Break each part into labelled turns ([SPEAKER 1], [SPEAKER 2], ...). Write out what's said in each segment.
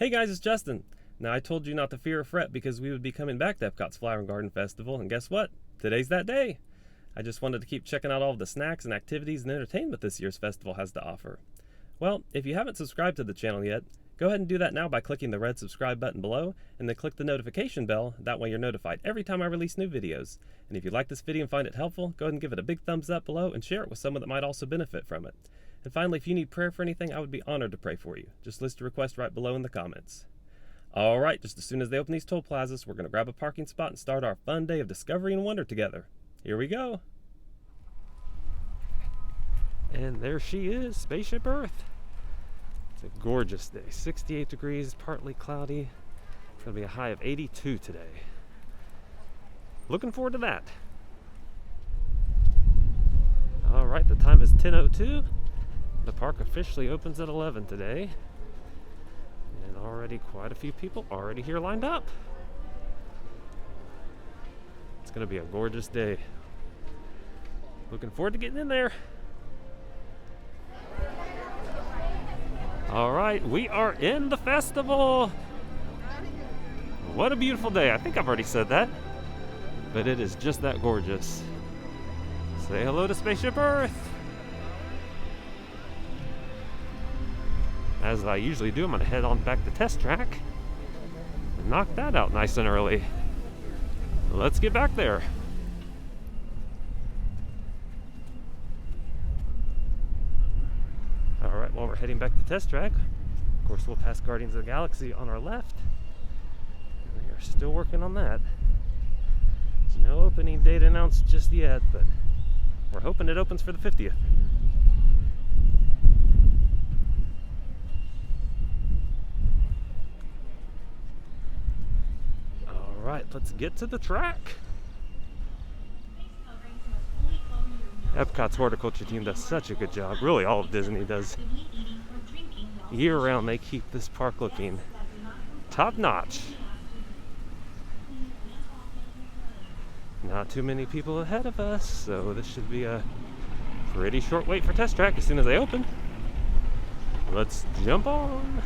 [SPEAKER 1] Hey guys, it's Justin. Now I told you not to fear or fret because we would be coming back to EPCOT's Flower and Garden Festival, and guess what? Today's that day. I just wanted to keep checking out all of the snacks and activities and entertainment this year's festival has to offer. Well, if you haven't subscribed to the channel yet, go ahead and do that now by clicking the red subscribe button below, and then click the notification bell. That way you're notified every time I release new videos. And if you like this video and find it helpful, go ahead and give it a big thumbs up below and share it with someone that might also benefit from it. And finally, if you need prayer for anything, I would be honored to pray for you. Just list your request right below in the comments. Alright, just as soon as they open these toll plazas, we're going to grab a parking spot and start our fun day of discovery and wonder together. Here we go. And there she is, Spaceship Earth. It's a gorgeous day, 68 degrees, partly cloudy. It's going to be a high of 82 today. Looking forward to that. Alright, the time is 10:02. The park officially opens at 11 today. And already quite a few people already here lined up. It's going to be a gorgeous day. Looking forward to getting in there. All right, we are in the festival. What a beautiful day. I think I've already said that, but it is just that gorgeous. Say hello to Spaceship Earth. As I usually do, I'm going to head on back to Test Track and knock that out nice and early. Let's get back there. Alright, while we're heading back to Test Track, of course we'll pass Guardians of the Galaxy on our left. And they are still working on that. No opening date announced just yet, but we're hoping it opens for the 50th. Alright, let's get to the track. EPCOT's horticulture team does such a good job. Really, all of Disney does. Year round, they keep this park looking top notch. Not too many people ahead of us, so this should be a pretty short wait for Test Track as soon as they open. Let's jump on.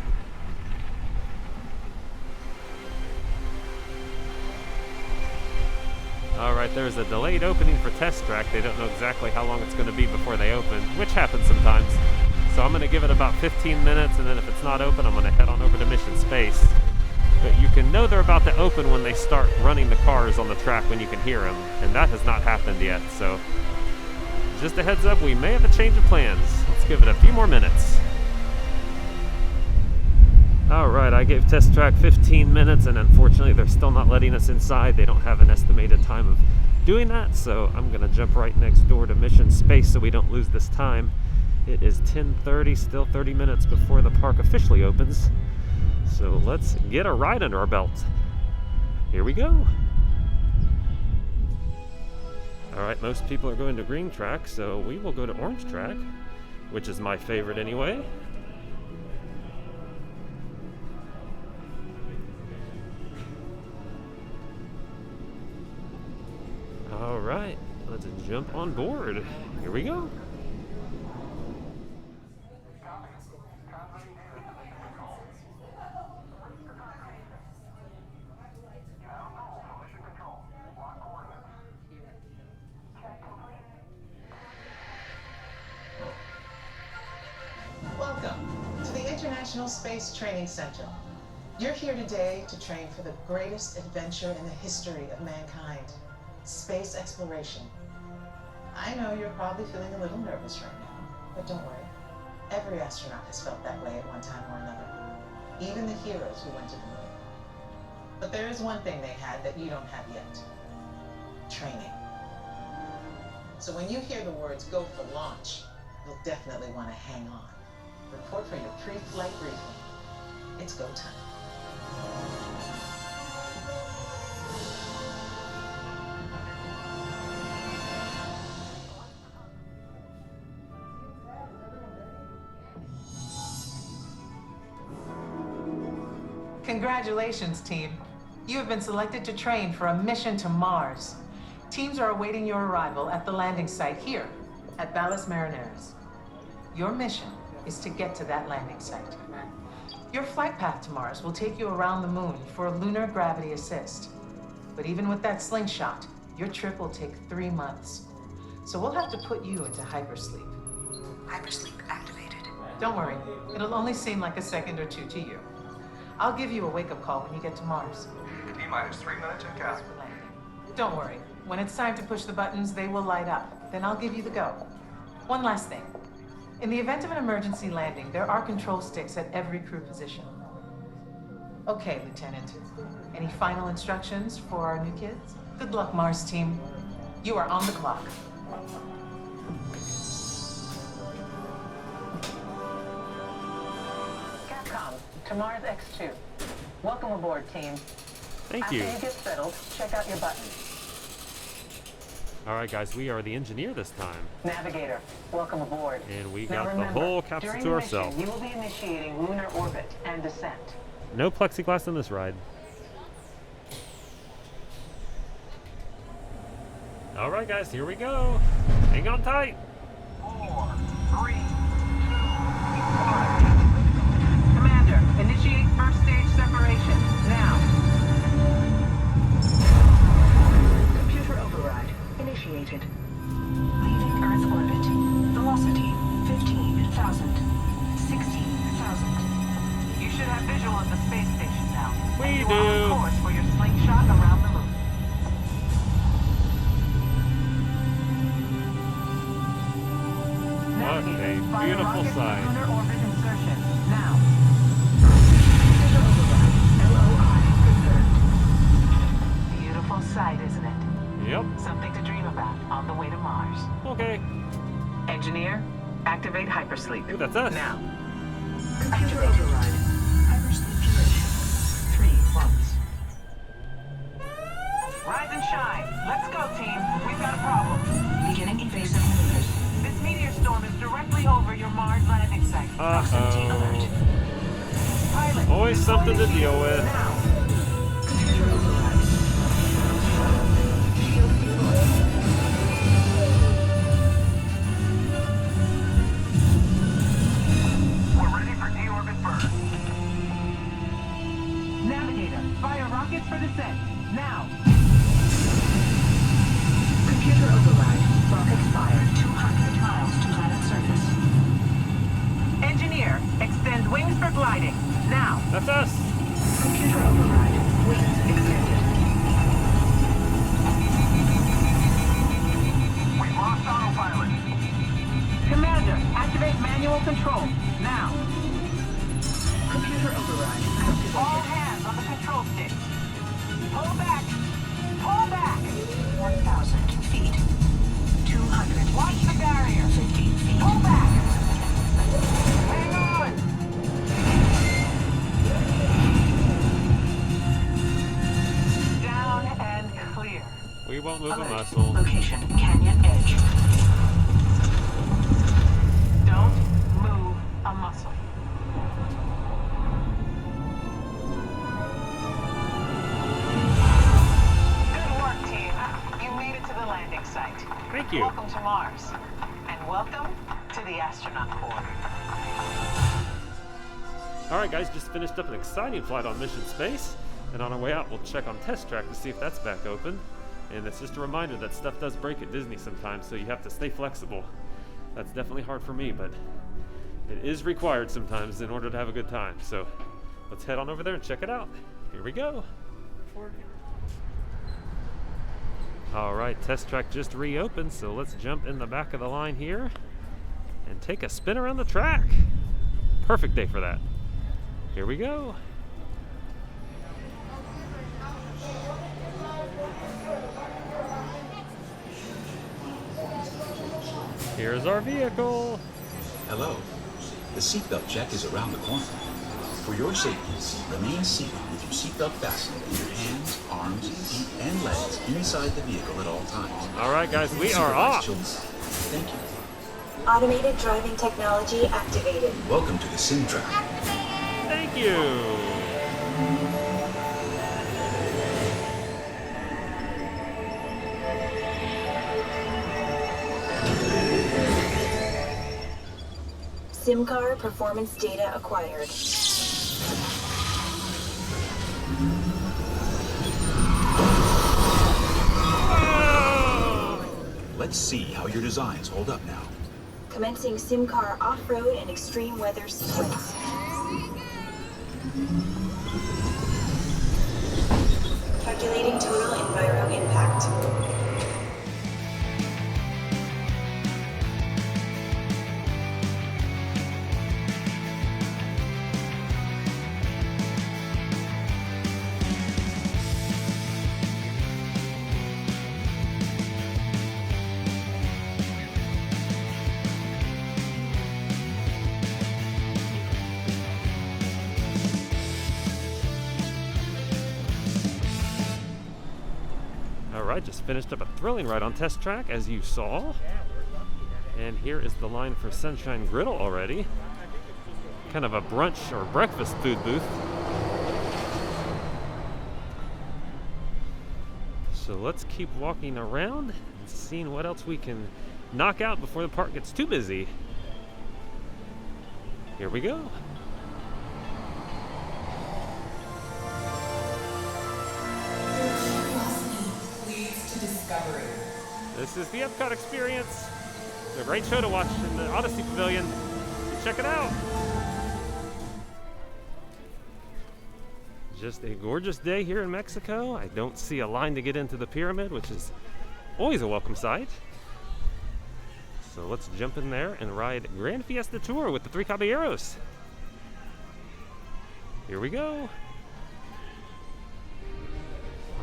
[SPEAKER 1] Alright, there's a delayed opening for Test Track. They don't know exactly how long it's going to be before they open, which happens sometimes. So I'm going to give it about 15 minutes, and then if it's not open, I'm going to head on over to Mission Space. But you can know they're about to open when they start running the cars on the track, when you can hear them, and that has not happened yet. So just a heads up, we may have a change of plans. Let's give it a few more minutes. Alright, I gave Test Track 15 minutes, and unfortunately they're still not letting us inside. They don't have an estimated time of doing that, so I'm going to jump right next door to Mission Space so we don't lose this time. It is 10:30, still 30 minutes before the park officially opens. So let's get a ride under our belt. Here we go. Alright, most people are going to green track, so we will go to orange track, which is my favorite anyway. Alright, let's jump on board. Here we go.
[SPEAKER 2] Welcome to the International Space Training Center. You're here today to train for the greatest adventure in the history of mankind. Space exploration. I know you're probably feeling a little nervous right now, but don't worry. Every astronaut has felt that way at one time or another. Even the heroes who went to the moon. But there is one thing they had that you don't have yet. Training. So when you hear the words "go for launch," you'll definitely want to hang on. Report for your pre-flight briefing. It's go time. Congratulations, team. You have been selected to train for a mission to Mars. Teams are awaiting your arrival at the landing site here at Valles Marineris. Your mission is to get to that landing site. Your flight path to Mars will take you around the moon for a lunar gravity assist. But even with that slingshot, your trip will take 3 months. So we'll have to put you into hypersleep.
[SPEAKER 3] Hypersleep activated.
[SPEAKER 2] Don't worry, it'll only seem like a second or two to you. I'll give you a wake-up call when you get to Mars.
[SPEAKER 4] T-minus 3 minutes and counting.
[SPEAKER 2] Don't worry, when it's time to push the buttons, they will light up. Then I'll give you the go. One last thing. In the event of an emergency landing, there are control sticks at every crew position. Okay, Lieutenant. Any final instructions for our new kids? Good luck, Mars team. You are on the clock. Capcom, to Mars X2. Welcome aboard, team.
[SPEAKER 1] Thank you.
[SPEAKER 2] After you get settled, check out your buttons.
[SPEAKER 1] All right, guys, we are the engineer this time.
[SPEAKER 2] Navigator, welcome aboard.
[SPEAKER 1] And we
[SPEAKER 2] Now
[SPEAKER 1] got
[SPEAKER 2] remember,
[SPEAKER 1] the whole capsule
[SPEAKER 2] during
[SPEAKER 1] to
[SPEAKER 2] the
[SPEAKER 1] ourselves.
[SPEAKER 2] mission, you will be initiating lunar orbit and descent.
[SPEAKER 1] No plexiglass in this ride. All right, guys, here we go. Hang on tight.
[SPEAKER 4] 4, 3, 2, 1.
[SPEAKER 2] Commander, initiate first stage separation, now.
[SPEAKER 3] Computer override initiated. Leaving Earth orbit. Velocity 15,000. 16,000.
[SPEAKER 2] You should have visual of the space station now.
[SPEAKER 1] We
[SPEAKER 2] You are on
[SPEAKER 1] do.
[SPEAKER 2] course for your slingshot around the moon.
[SPEAKER 1] What
[SPEAKER 2] Navigator,
[SPEAKER 1] a
[SPEAKER 2] fire
[SPEAKER 1] beautiful
[SPEAKER 2] rocket
[SPEAKER 1] sight.
[SPEAKER 2] for lunar orbit insertion, now.
[SPEAKER 3] Computer override. LOI confirmed.
[SPEAKER 2] Beautiful sight, isn't it?
[SPEAKER 1] Yep.
[SPEAKER 2] Something to dream about on the way to Mars.
[SPEAKER 1] Okay.
[SPEAKER 2] Engineer, activate hypersleep.
[SPEAKER 1] Ooh, that's us.
[SPEAKER 2] Now.
[SPEAKER 3] Computer override. Hypersleep duration 3 months.
[SPEAKER 2] Rise and shine. Let's go, team. We've got a problem.
[SPEAKER 3] Beginning invasive maneuvers.
[SPEAKER 2] This meteor storm is directly over your Mars landing site.
[SPEAKER 3] Proximity alert.
[SPEAKER 2] Pilot,
[SPEAKER 1] Always
[SPEAKER 2] deploy
[SPEAKER 1] something
[SPEAKER 2] the
[SPEAKER 1] to deal
[SPEAKER 2] shield.
[SPEAKER 1] with.
[SPEAKER 2] Now.
[SPEAKER 3] Computer override. Shield deployed.
[SPEAKER 4] We're ready for deorbit burn.
[SPEAKER 2] Navigator, fire rockets for descent. Now.
[SPEAKER 3] Computer override. Rockets fired 200 miles to planet surface.
[SPEAKER 2] Engineer, extend wings for gliding. Now.
[SPEAKER 1] That's us.
[SPEAKER 3] Computer override. Wings extended.
[SPEAKER 4] We've lost autopilot.
[SPEAKER 2] Commander, activate manual control. Now.
[SPEAKER 3] Computer override
[SPEAKER 2] All
[SPEAKER 3] activated.
[SPEAKER 2] hands on the control stick. Pull back. Pull back.
[SPEAKER 3] 1,000 feet. 200
[SPEAKER 2] Watch
[SPEAKER 3] feet.
[SPEAKER 2] the barrier.
[SPEAKER 3] 50 feet.
[SPEAKER 2] Pull back. Hang on. Down and clear.
[SPEAKER 1] We won't move a
[SPEAKER 3] Alert.
[SPEAKER 1] muscle.
[SPEAKER 3] Location Canyon Edge.
[SPEAKER 2] Don't move a muscle. Good work, team. You made it to the landing site.
[SPEAKER 1] Thank you.
[SPEAKER 2] Welcome to Mars. And welcome to the astronaut corps.
[SPEAKER 1] All right, guys, just finished up an exciting flight on Mission Space. And on our way out, we'll check on Test Track to see if that's back open. And it's just a reminder that stuff does break at Disney sometimes, so you have to stay flexible. That's definitely hard for me, but it is required sometimes in order to have a good time. So let's head on over there and check it out. Here we go. All right, Test Track just reopened, so let's jump in the back of the line here and take a spin around the track. Perfect day for that. Here we go. Here's our vehicle.
[SPEAKER 5] Hello. The seatbelt check is around the corner. For your safety, remain seated with your seatbelt fastened and your hands, arms, feet, and legs inside the vehicle at all times.
[SPEAKER 1] All right, guys, we are
[SPEAKER 5] Supervise
[SPEAKER 1] off.
[SPEAKER 5] children. Thank you.
[SPEAKER 6] Automated driving technology activated.
[SPEAKER 5] Welcome to the sim track.
[SPEAKER 1] Thank you.
[SPEAKER 6] SIM car performance data acquired.
[SPEAKER 5] Let's see how your designs hold up now.
[SPEAKER 6] Commencing sim car off-road and extreme weather sequence. Calculating total enviro impact.
[SPEAKER 1] Alright, just finished up a thrilling ride on Test Track, as you saw. And here is the line for Sunshine Griddle already. Kind of a brunch or breakfast food booth. So let's keep walking around and seeing what else we can knock out before the park gets too busy. Here we go. This is the EPCOT experience. It's a great show to watch in the Odyssey Pavilion. Check it out. Just a gorgeous day here in Mexico. I don't see a line to get into the pyramid, which is always a welcome sight. So let's jump in there and ride Grand Fiesta Tour with the Three Caballeros. Here we go.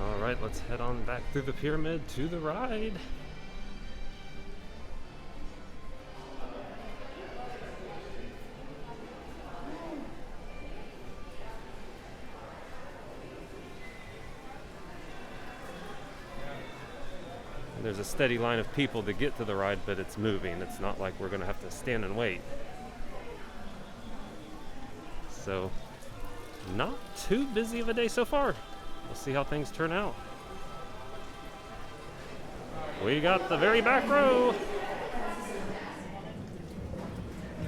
[SPEAKER 1] All right, let's head on back through the pyramid to the ride. There's a steady line of people to get to the ride, but it's moving. It's not like we're going to have to stand and wait. So, not too busy of a day so far. We'll see how things turn out. We got the very back row.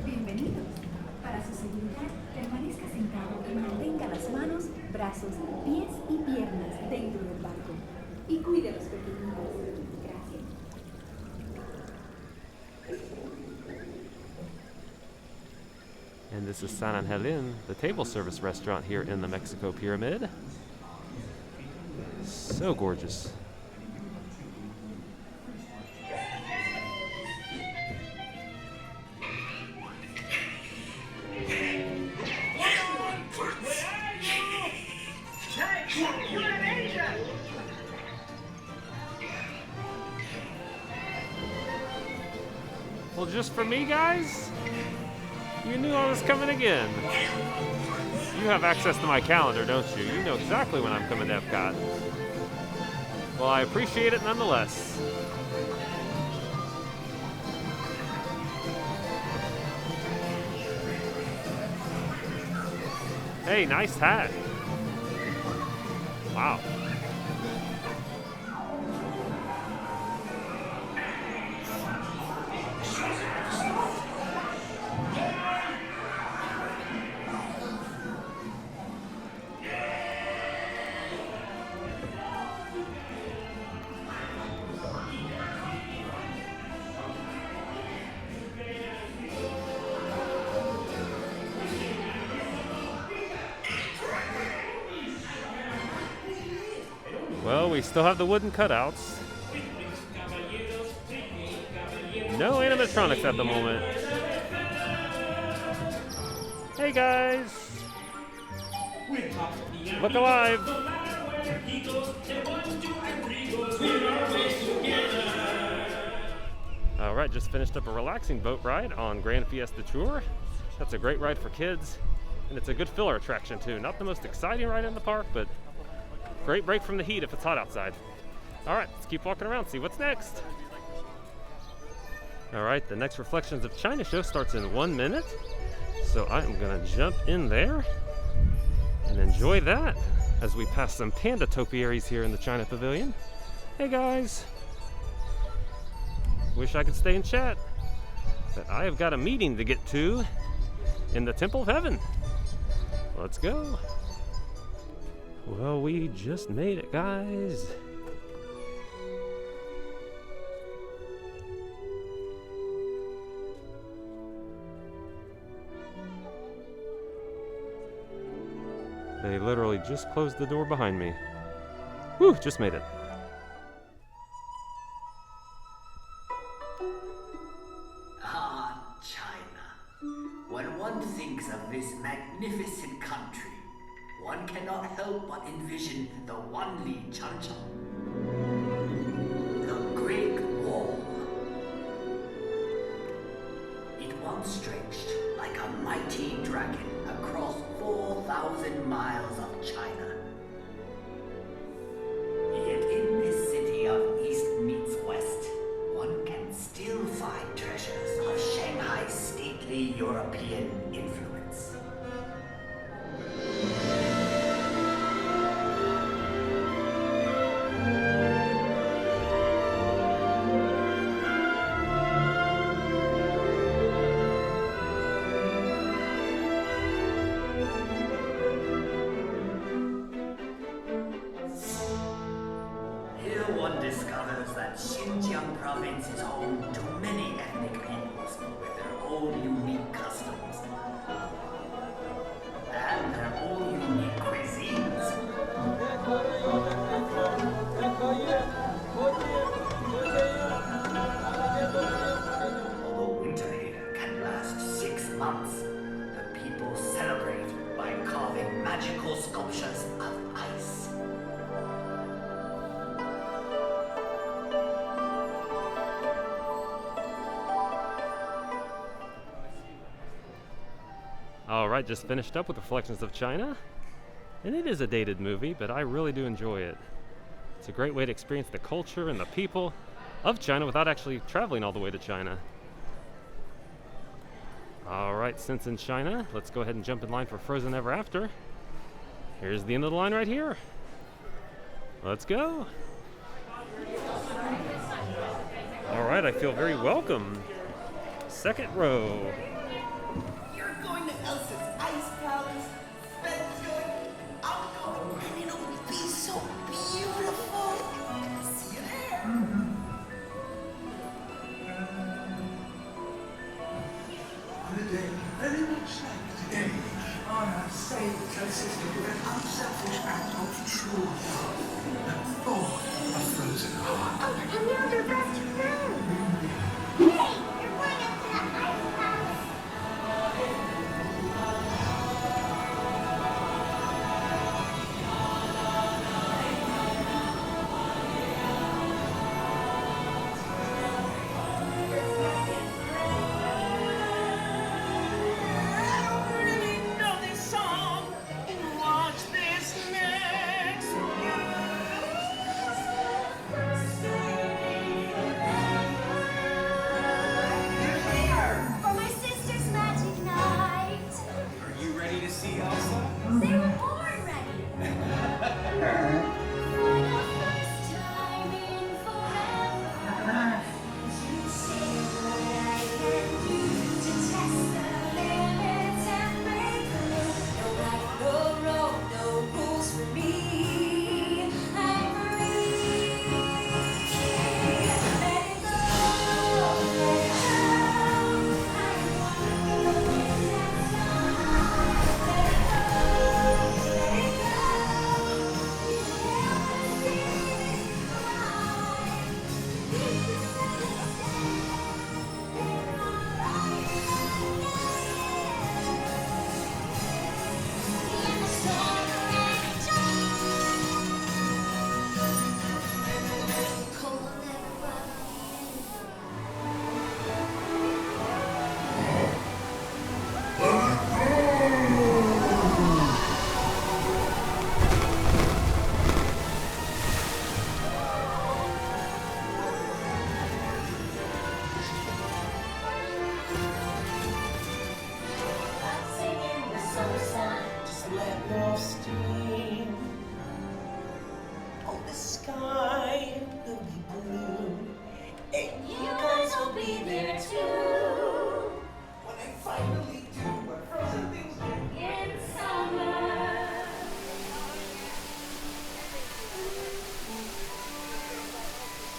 [SPEAKER 7] Bienvenidos. Para su seguridad, permanezca sentado y mantenga las manos, brazos, pies y piernas dentro del barco. Y cuide a los pequeñitos. Gracias.
[SPEAKER 1] And this is San Angelin, the table service restaurant here in the Mexico Pyramid. So gorgeous. Well, just for me, guys? You knew I was coming again. You have access to my calendar, don't you? You know exactly when I'm coming to EPCOT. Well, I appreciate it nonetheless. Hey, nice hat. Wow. Well, we still have the wooden cutouts. No animatronics at the moment. Hey guys! Look alive! Alright, just finished up a relaxing boat ride on Grand Fiesta Tour. That's a great ride for kids, and it's a good filler attraction too. Not the most exciting ride in the park, but great break from the heat if it's hot outside. Alright, let's keep walking around, see what's next. Alright, the next Reflections of China show starts in 1 minute. So I'm gonna jump in there and enjoy that as we pass some panda topiaries here in the China Pavilion. Hey guys! Wish I could stay and chat, but I have got a meeting to get to in the Temple of Heaven. Let's go. Well, we just made it, guys. They literally just closed the door behind me. Whew, just made it.
[SPEAKER 8] Ah, China. When one thinks of this magnificent country, one cannot help but envision the Wanli Chanchang. The Great Wall. It once stretched like a mighty dragon across 4,000 miles of China. Yet in this city of East meets West, one can still find treasures of Shanghai's stately European influence. Here one discovers that Xinjiang province is home to many ethnic peoples with their own unique customs and their own unique cuisines. Although winter here can last 6 months, the people celebrate by carving magical sculptures of ice.
[SPEAKER 1] Alright, just finished up with Reflections of China. And it is a dated movie, but I really do enjoy it. It's a great way to experience the culture and the people of China without actually traveling all the way to China. Alright, since in China, let's go ahead and jump in line for Frozen Ever After. Here's the end of the line right here. Let's go. Alright, I feel very welcome. Second row.
[SPEAKER 9] You're going to Elsa's Ice Palace. Sven's going. I'm going. And it'll be so beautiful. See you there.
[SPEAKER 10] On a day very much like today, on our faith consisted of an unselfish act of true love and for a frozen heart.
[SPEAKER 6] Oh, and now they're best friends. Hey, you're going up to the Ice Palace. For my sister's magic night.
[SPEAKER 8] Are you ready to see Elsa?
[SPEAKER 6] They were born ready. For the first time in forever. You say what I can do to test the limits and break the rules. No right, no wrong, no rules for me. I'm free. Let it go, let it go. I'm walking that song. Let it go, let it go. You never see
[SPEAKER 9] Just let your steam. Oh, the sky will be blue. And you guys will be there too. When I finally do what frozen things do.
[SPEAKER 6] in summer.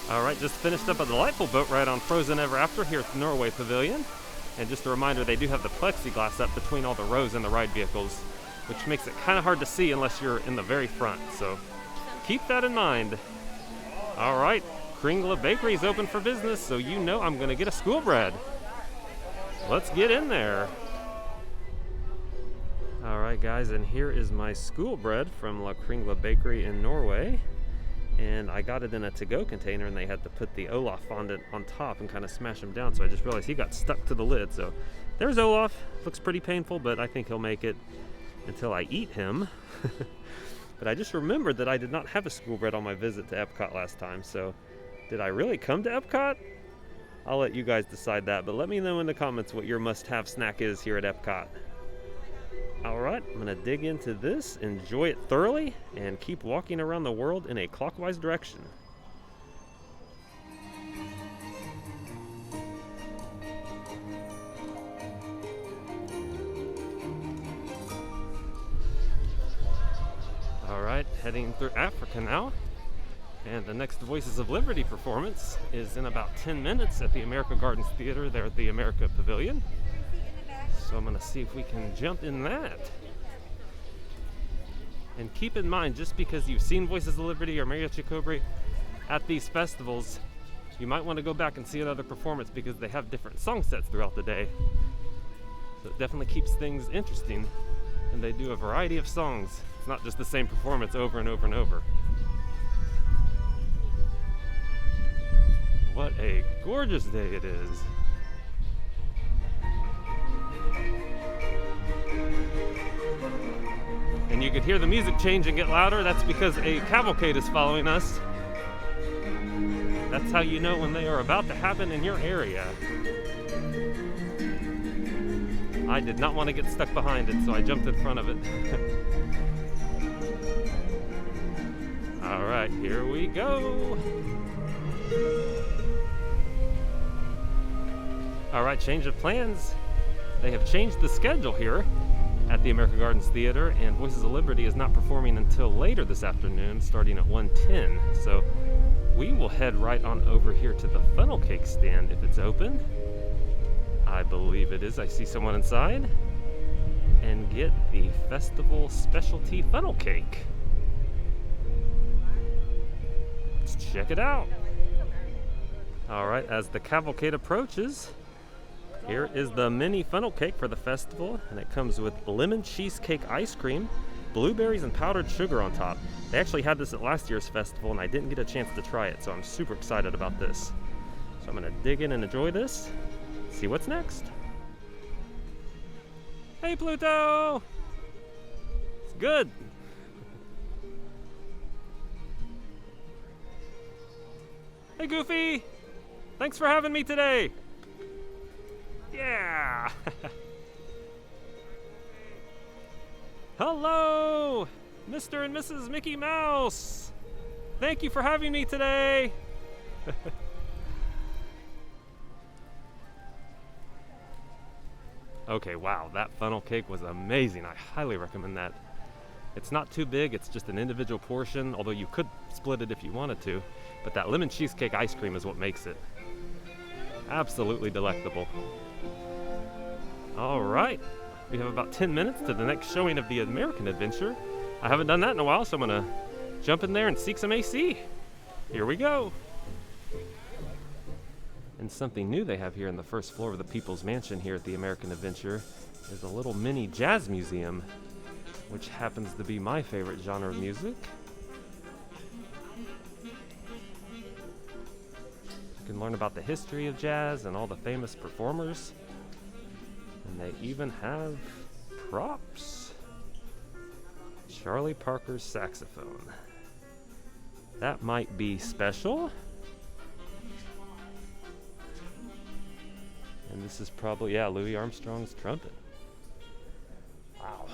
[SPEAKER 1] Alright, just finished up a delightful boat ride on Frozen Ever After here at the Norway Pavilion. And just a reminder, they do have the plexiglass up between all the rows in the ride vehicles. which makes it kind of hard to see unless you're in the very front. So keep that in mind. All right, Kringla Bakery is open for business, so you know I'm going to get a school bread. Let's get in there. All right, guys, and here is my school bread from La Kringla Bakery in Norway. And I got it in a to-go container, and they had to put the Olaf fondant on top and kind of smash him down. So I just realized he got stuck to the lid. So there's Olaf. Looks pretty painful, but I think he'll make it until I eat him. But I just remembered that I did not have a school bread on my visit to EPCOT last time. So did I really come to EPCOT? I'll let you guys decide that, but let me know in the comments what your must-have snack is here at EPCOT. All right, I'm gonna dig into this, enjoy it thoroughly, and keep walking around the world in a clockwise direction. All right, heading through Africa now. And the next Voices of Liberty performance is in about 10 minutes at the America Gardens Theater there at the America Pavilion. So I'm gonna see if we can jump in that. And keep in mind, just because you've seen Voices of Liberty or Mariachi Cobre at these festivals, you might want to go back and see another performance because they have different song sets throughout the day. So it definitely keeps things interesting, and they do a variety of songs. It's not just the same performance over and over and over. What a gorgeous day it is. And you could hear the music change and get louder. That's because a cavalcade is following us. That's how you know when they are about to happen in your area. I did not want to get stuck behind it, so I jumped in front of it. All right, here we go. All right, change of plans. They have changed the schedule here at the America Gardens Theater, and Voices of Liberty is not performing until later this afternoon, starting at 1:10. So we will head right on over here to the funnel cake stand if it's open. I believe it is. I see someone inside. And get the festival specialty funnel cake. Let's check it out. All right, as the cavalcade approaches, here is the mini funnel cake for the festival, and it comes with lemon cheesecake ice cream, blueberries, and powdered sugar on top. They actually had this at last year's festival, and I didn't get a chance to try it, so I'm super excited about this. So I'm gonna dig in and enjoy this, see what's next. Hey, Pluto! It's good. Hey, Goofy! Thanks for having me today. Yeah! Hello, Mr. and Mrs. Mickey Mouse! Thank you for having me today! Okay, wow, that funnel cake was amazing. I highly recommend that. It's not too big, it's just an individual portion, although you could split it if you wanted to, but that lemon cheesecake ice cream is what makes it absolutely delectable. All right, we have about 10 minutes to the next showing of the American Adventure. I haven't done that in a while, so I'm gonna jump in there and seek some AC. Here we go. And something new they have here on the first floor of the People's Mansion here at the American Adventure is a little mini jazz museum, which happens to be my favorite genre of music. You can learn about the history of jazz and all the famous performers. And they even have props. Charlie Parker's saxophone. That might be special. And this is probably, yeah, Louis Armstrong's trumpet. Wow.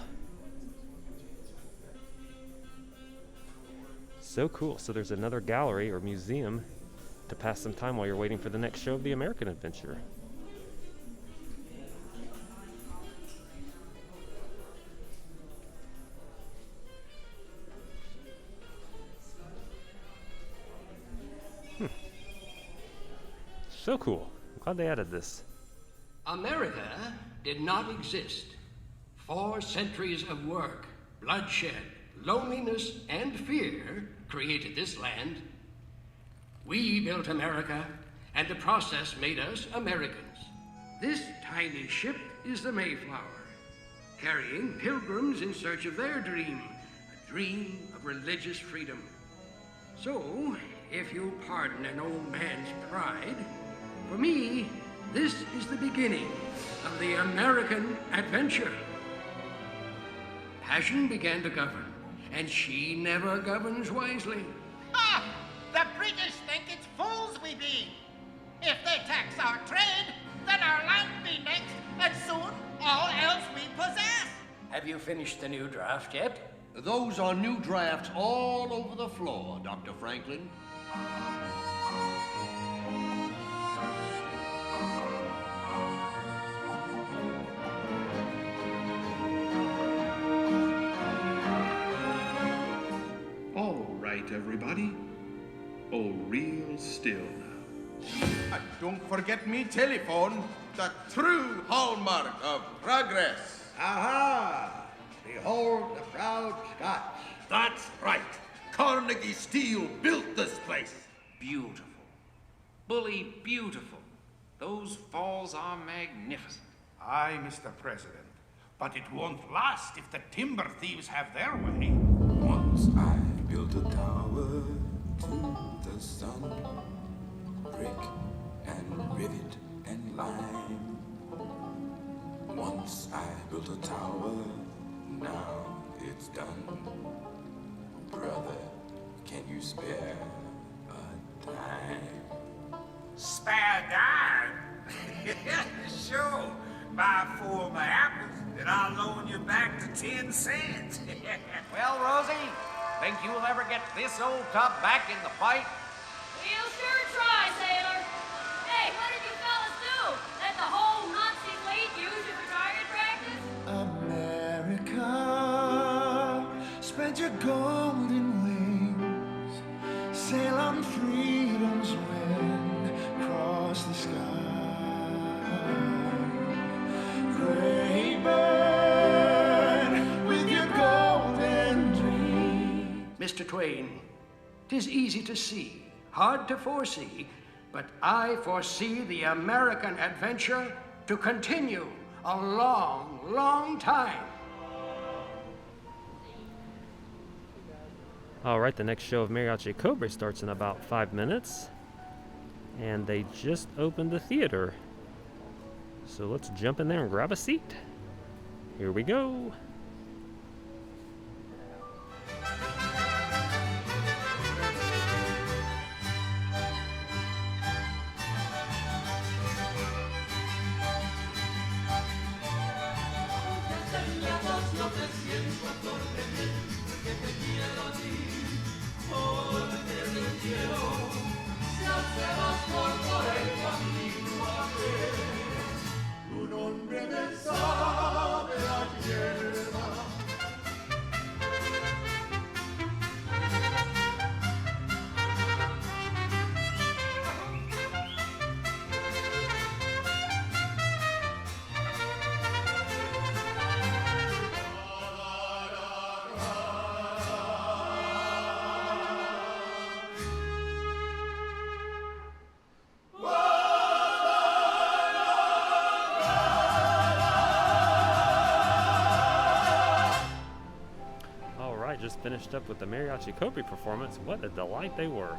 [SPEAKER 1] So cool. So there's another gallery or museum to pass some time while you're waiting for the next show of the American Adventure. So cool. I'm glad they added this.
[SPEAKER 11] America did not exist 4 centuries of work, bloodshed, loneliness, and fear created this land. We built America, and the process made us Americans. This tiny ship is the Mayflower, carrying pilgrims in search of their dream, a dream of religious freedom. So, if you'll pardon an old man's pride, for me, this is the beginning of the American adventure. Passion began to govern, and she never governs wisely.
[SPEAKER 12] Ah! The British think it's fools we be. If they tax our trade, then our land be next, and soon all else we possess.
[SPEAKER 11] Have you finished the new draft yet?
[SPEAKER 13] Those are new drafts all over the floor, Dr. Franklin.
[SPEAKER 14] All right, everybody. Hold real still now.
[SPEAKER 15] And don't forget me telephone, the true hallmark of progress.
[SPEAKER 13] Aha! Behold the proud Scots.
[SPEAKER 15] That's right. Carnegie Steel built this place.
[SPEAKER 16] Beautiful. Bully beautiful. Those falls are magnificent.
[SPEAKER 10] Aye, Mr. President. But it won't last if the timber thieves have their way.
[SPEAKER 17] Once I built a tower to the sun, brick and rivet and lime. Once I built a tower, now it's done. Brother, can you spare a dime?
[SPEAKER 4] Spare dime? Sure. Buy 4 of my apples, and I'll loan you back to 10 cents.
[SPEAKER 16] Well, Rosie, think you'll ever get this old tub back in the fight?
[SPEAKER 18] We'll sure try, sailor. Hey, what did you fellas do? Let the whole Nazi fleet use you for target practice?
[SPEAKER 19] America, spread your golden wings, sail on freedom's wind, cross the sky. Gray bird, with your golden dream.
[SPEAKER 11] Mr. Twain, 'tis easy to see, hard to foresee, but I foresee the American adventure to continue a long, long time.
[SPEAKER 1] All right, the next show of Mariachi Cobra starts in about 5 minutes. And they just opened the theater. So let's jump in there and grab a seat. Here we go. Just finished up with the Mariachi Cobra performance. What a delight they were.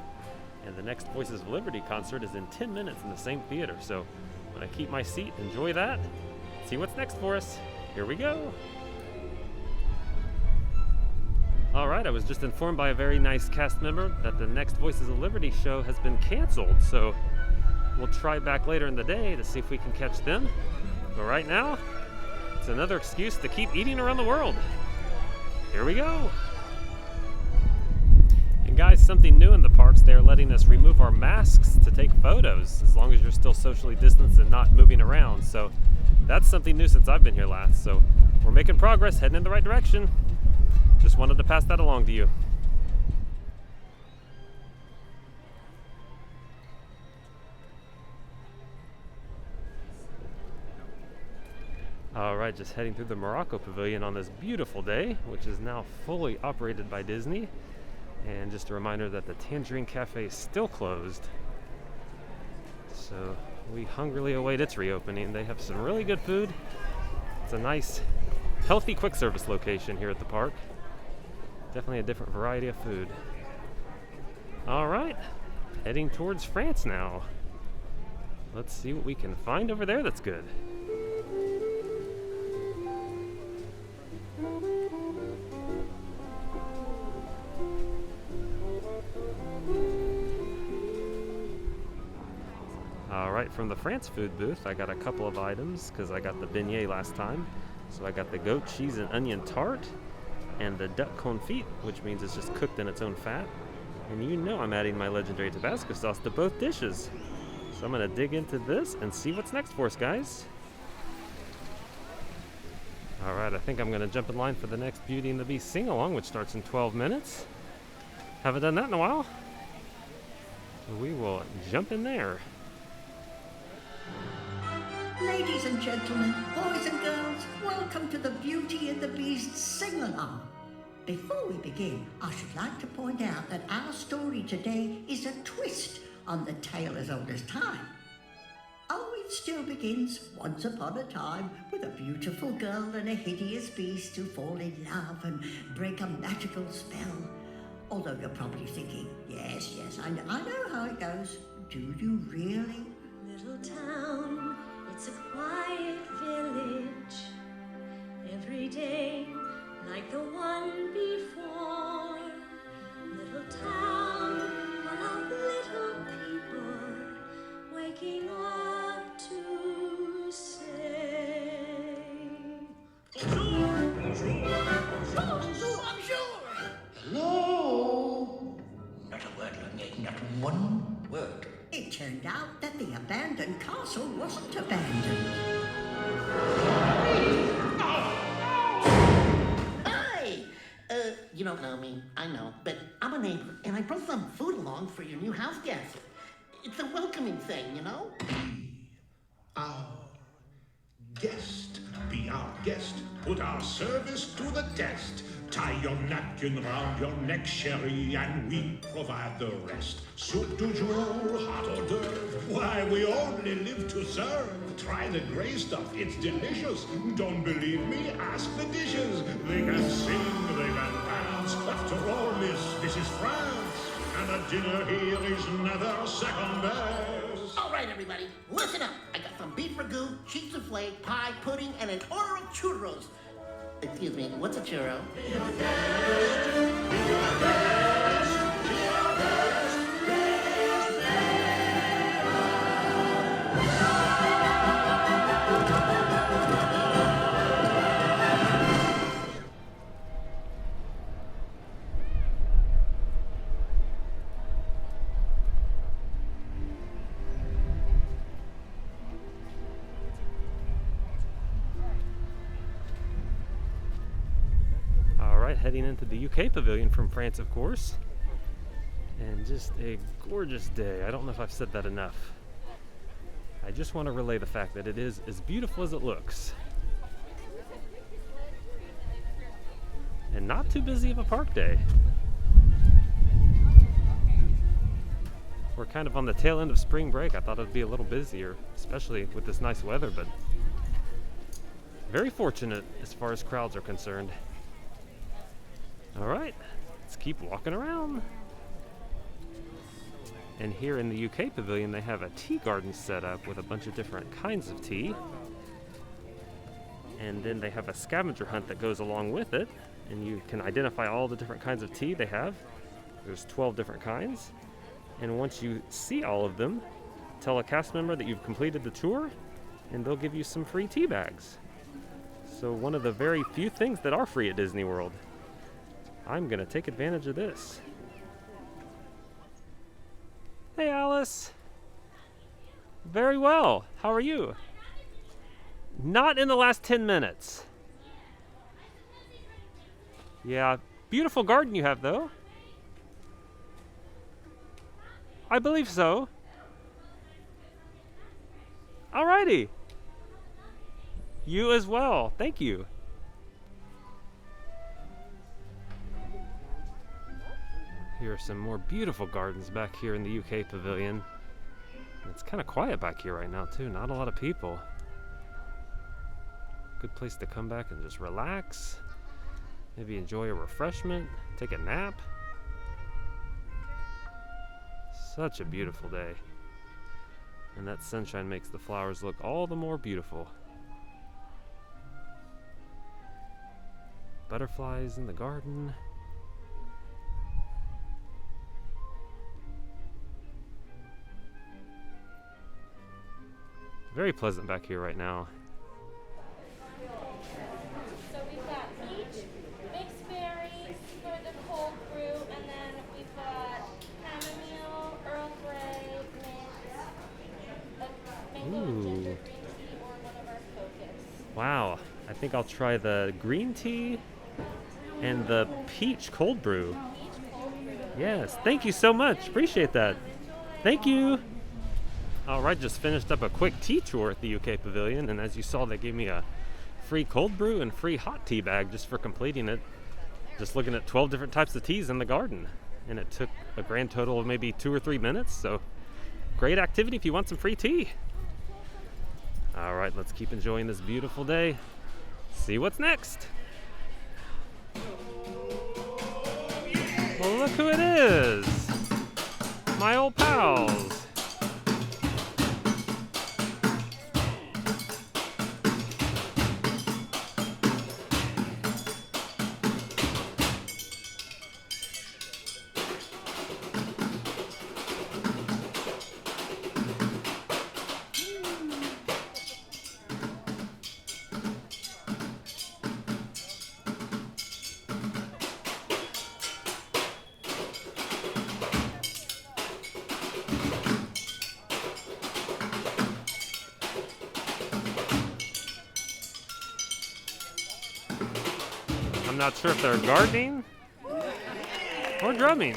[SPEAKER 1] And the next Voices of Liberty concert is in 10 minutes in the same theater. So I'm going to keep my seat, enjoy that, see what's next for us. Here we go. All right, I was just informed by a very nice cast member that the next Voices of Liberty show has been canceled. So we'll try back later in the day to see if we can catch them. But right now, it's another excuse to keep eating around the world. Here we go. And guys, something new in the parks, they're letting us remove our masks to take photos as long as you're still socially distanced and not moving around. So that's something new since I've been here last. So we're making progress, heading in the right direction. Just wanted to pass that along to you. Alright, just heading through the Morocco Pavilion on this beautiful day, which is now fully operated by Disney. And just a reminder that the Tangerine Cafe is still closed. So we hungrily await its reopening. They have some really good food. It's a nice, healthy quick service location here at the park. Definitely a different variety of food. Alright, heading towards France now. Let's see what we can find over there that's good. Alright, from the France food booth, I got a couple of items because I got the beignet last time. So I got the goat cheese and onion tart and the duck confit, which means it's just cooked in its own fat. And you know I'm adding my legendary Tabasco sauce to both dishes. So I'm going to dig into this and see what's next for us, guys. Alright, I think I'm going to jump in line for the next Beauty and the Beast sing-along, which starts in 12 minutes. Haven't done that in a while. So we will jump in there.
[SPEAKER 20] Ladies and gentlemen, boys and girls, welcome to the Beauty and the Beast sing-along. Before we begin, I should like to point out that our story today is a twist on the tale as old as time. Oh, it still begins once upon a time with a beautiful girl and a hideous beast who fall in love and break a magical spell. Although you're probably thinking, yes, I know how it goes. Do you really?
[SPEAKER 6] Little town, it's a quiet village. Every day, like the one before. Little town, full of little people, waking up to say.
[SPEAKER 20] Bonjour! Hello? Not a word, Lungate, not one word. It turned out that the abandoned castle wasn't abandoned. Hi! You don't know me, I know, but I'm a neighbor, and I brought some food along for your new house guest. It's a welcoming thing, you know?
[SPEAKER 14] Our guest, be our guest, put our service to the test. Tie your napkin round your neck, Sherry, and we provide the rest. Soup du jour, hot hors d'oeuvre, why, we only live to serve. Try the gray stuff, it's delicious. Don't believe me? Ask the dishes. They can sing, they can dance. After all, this is France. And a dinner here is never second best.
[SPEAKER 20] All right, everybody, listen up. I got some beef ragout, cheese souffle, pie, pudding, and an order of churros. Excuse me, what's a churro?
[SPEAKER 1] Heading into the UK pavilion from France, of course, and just a gorgeous day. I don't know if I've said that enough. I just want to relay the fact that it is as beautiful as it looks, and not too busy of a park day. We're kind of on the tail end of spring break. I thought it'd be a little busier, especially with this nice weather, but very fortunate as far as crowds are concerned. Alright, let's keep walking around. And here in the UK pavilion, they have a tea garden set up with a bunch of different kinds of tea. And then they have a scavenger hunt that goes along with it. And you can identify all the different kinds of tea they have. There's 12 different kinds. And once you see all of them, tell a cast member that you've completed the tour, and they'll give you some free tea bags. So one of the very few things that are free at Disney World. I'm gonna take advantage of this. Hey, Alice. Very well. How are you? Not in the last 10 minutes. Yeah, beautiful garden you have, though. I believe so. Alrighty. You as well. Thank you. Here are some more beautiful gardens back here in the UK Pavilion. It's kind of quiet back here right now too. Not a lot of people. Good place to come back and just relax. Maybe enjoy a refreshment. Take a nap. Such a beautiful day. And that sunshine makes the flowers look all the more beautiful. Butterflies in the garden. Very pleasant back here right now.
[SPEAKER 18] So we've got peach, mixed berries for the cold brew, and then we've got chamomile, Earl Grey, mint, mango and ginger green tea, or one of our focus.
[SPEAKER 1] Wow, I think I'll try the green tea and the peach cold brew. Yes, thank you so much. Appreciate that. Thank you. All right, just finished up a quick tea tour at the UK Pavilion, and as you saw, they gave me a free cold brew and free hot tea bag just for completing it. Just looking at 12 different types of teas in the garden, and it took a grand total of maybe 2 or 3 minutes, so great activity if you want some free tea. All right, let's keep enjoying this beautiful day. See what's next. Well, look who it is. My old pals. I'm not sure if they're gardening or drumming.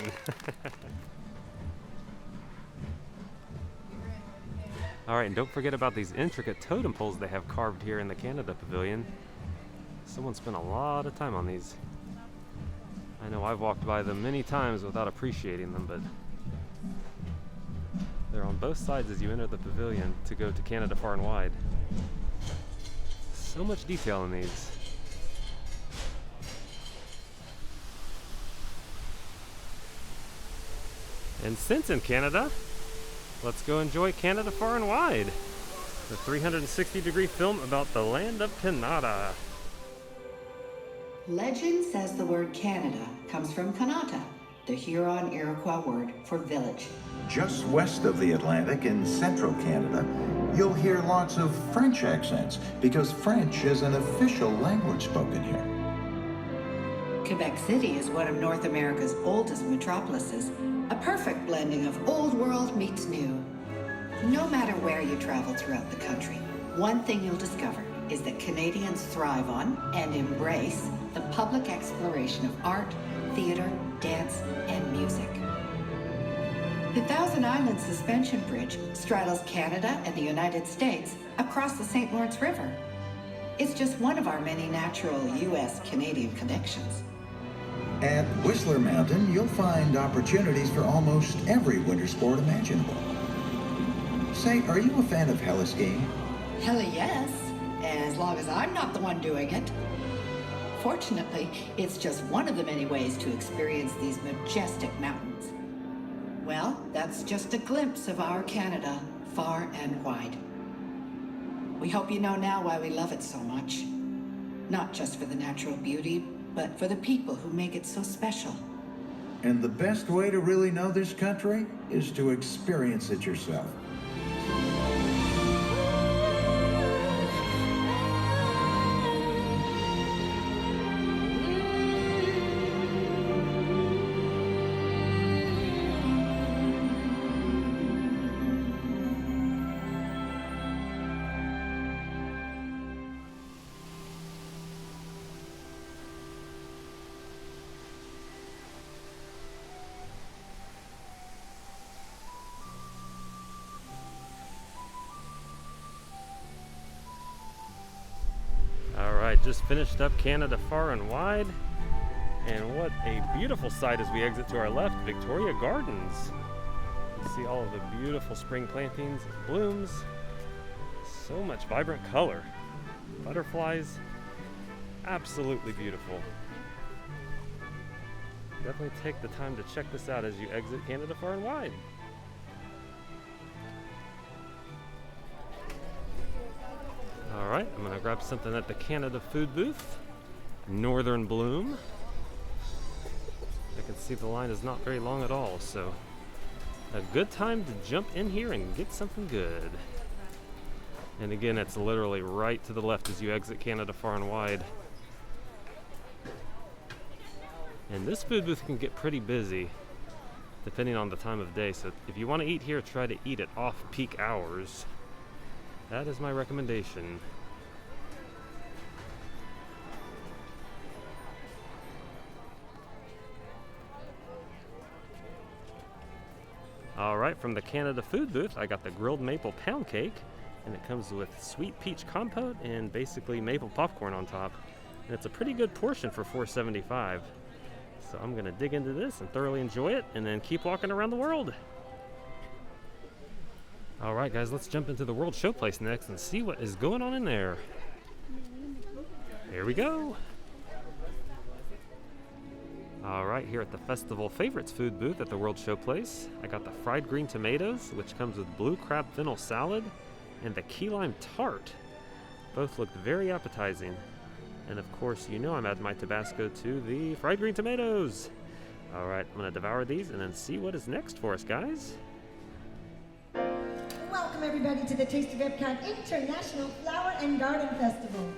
[SPEAKER 1] All right, and don't forget about these intricate totem poles they have carved here in the Canada Pavilion. Someone spent a lot of time on these. I know I've walked by them many times without appreciating them, but they're on both sides as you enter the pavilion to go to Canada Far and Wide. So much detail in these. And since in Canada, let's go enjoy Canada Far and Wide, the 360-degree film about the land of Canada.
[SPEAKER 3] Legend says the word Canada comes from Kanata, the Huron-Iroquois word for village.
[SPEAKER 21] Just west of the Atlantic in central Canada, you'll hear lots of French accents because French is an official language spoken here.
[SPEAKER 3] Quebec City is one of North America's oldest metropolises, a perfect blending of old world meets new. No matter where you travel throughout the country, one thing you'll discover is that Canadians thrive on and embrace the public exploration of art, theater, dance, and music. The Thousand Islands Suspension Bridge straddles Canada and the United States across the St. Lawrence River. It's just one of our many natural U.S.-Canadian connections.
[SPEAKER 21] At Whistler Mountain, you'll find opportunities for almost every winter sport imaginable. Say, are you a fan of heli-skiing?
[SPEAKER 3] Hell yes, as long as I'm not the one doing it. Fortunately, it's just one of the many ways to experience these majestic mountains. Well, that's just a glimpse of our Canada, far and wide. We hope you know now why we love it so much. Not just for the natural beauty, but for the people who make it so special.
[SPEAKER 21] And the best way to really know this country is to experience it yourself.
[SPEAKER 1] just finished up Canada Far and Wide. And what a beautiful sight as we exit to our left, Victoria Gardens. You see all of the beautiful spring plantings and blooms. So much vibrant color. Butterflies. Absolutely beautiful. Definitely take the time to check this out as you exit Canada Far and Wide. Alright, I'm going to grab something at the Canada food booth. Northern Bloom. I can see the line is not very long at all, so a good time to jump in here and get something good. And again, it's literally right to the left as you exit Canada Far and Wide. And this food booth can get pretty busy depending on the time of day, so if you want to eat here, try to eat at off-peak hours. That is my recommendation. Alright, from the Canada food booth, I got the grilled maple pound cake, and it comes with sweet peach compote and basically maple popcorn on top. And it's a pretty good portion for $4.75. So I'm gonna dig into this and thoroughly enjoy it, and then keep walking around the world. Alright guys, let's jump into the World Showplace next and see what is going on in there. Here we go. Alright, here at the Festival Favorites food booth at the World Showplace, I got the fried green tomatoes, which comes with blue crab fennel salad, and the key lime tart. Both looked very appetizing. And of course, you know I'm adding my Tabasco to the fried green tomatoes. Alright, I'm gonna devour these and then see what is next for us, guys.
[SPEAKER 2] Welcome everybody to the Taste of EPCOT International Flower and Garden Festival.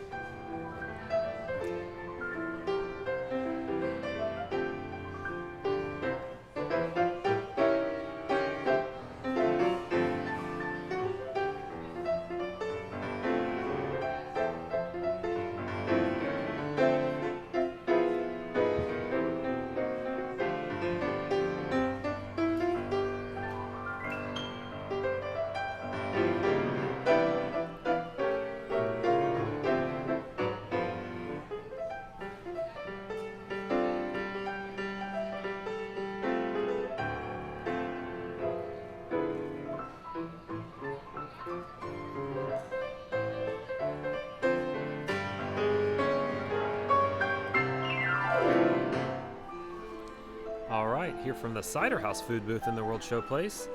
[SPEAKER 1] Here from the Cider House food booth in the World Showplace,